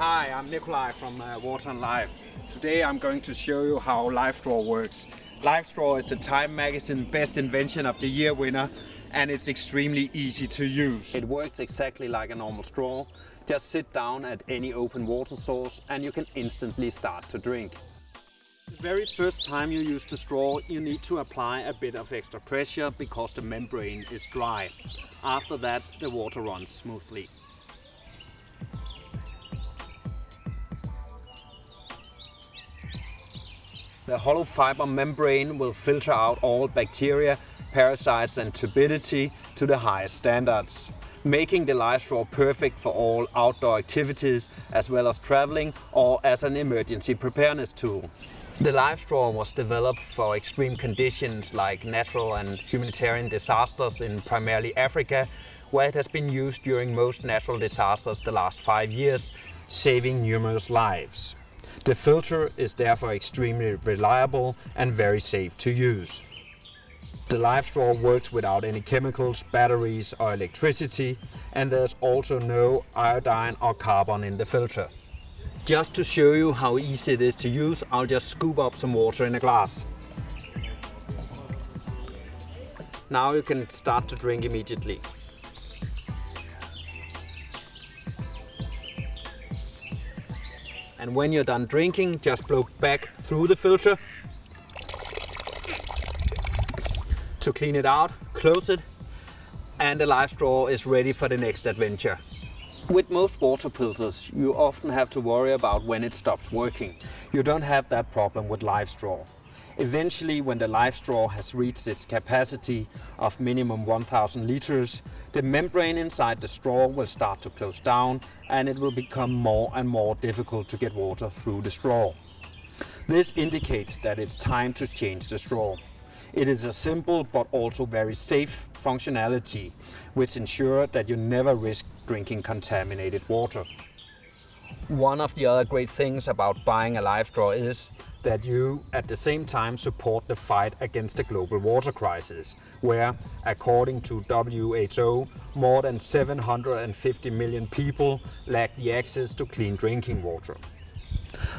Hi, I'm Nikolai from Water and Life. Today I'm going to show you how LiveStraw works. LiveStraw is the Time Magazine Best Invention of the Year winner, and it's extremely easy to use. It works exactly like a normal straw. Just sit down at any open water source and you can instantly start to drink. The very first time you use the straw, you need to apply a bit of extra pressure because the membrane is dry. After that, the water runs smoothly. The hollow fiber membrane will filter out all bacteria, parasites and turbidity to the highest standards, making the LiveStraw perfect for all outdoor activities as well as traveling or as an emergency preparedness tool. The LiveStraw was developed for extreme conditions like natural and humanitarian disasters in primarily Africa, where it has been used during most natural disasters the last 5 years, saving numerous lives. The filter is therefore extremely reliable and very safe to use. The LiveStraw works without any chemicals, batteries or electricity, and there's also no iodine or carbon in the filter. Just to show you how easy it is to use, I'll just scoop up some water in a glass. Now you can start to drink immediately. And when you're done drinking, just blow back through the filter to clean it out, close it, and the LiveStraw is ready for the next adventure. With most water filters, you often have to worry about when it stops working. You don't have that problem with LiveStraw. Eventually, when the LiveStraw has reached its capacity of minimum 1000 liters, the membrane inside the straw will start to close down and it will become more and more difficult to get water through the straw. This indicates that it's time to change the straw. It is a simple but also very safe functionality, which ensures that you never risk drinking contaminated water. One of the other great things about buying a LiveStraw is that you at the same time support the fight against the global water crisis, where, according to WHO, more than 750 million people lack the access to clean drinking water.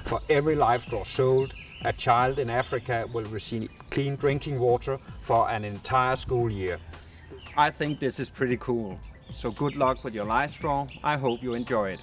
For every LiveStraw sold, a child in Africa will receive clean drinking water for an entire school year. I think this is pretty cool. So good luck with your LiveStraw. I hope you enjoy it.